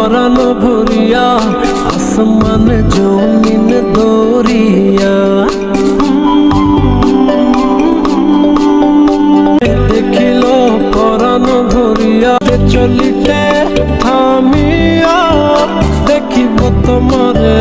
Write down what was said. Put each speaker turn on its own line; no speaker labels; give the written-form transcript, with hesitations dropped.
পরাণ ভরিয়া আসমান জমিন দরিয়া দেখিল পরাণ ভরিয়া চলিতে থামিয়া দেখিব তোমারে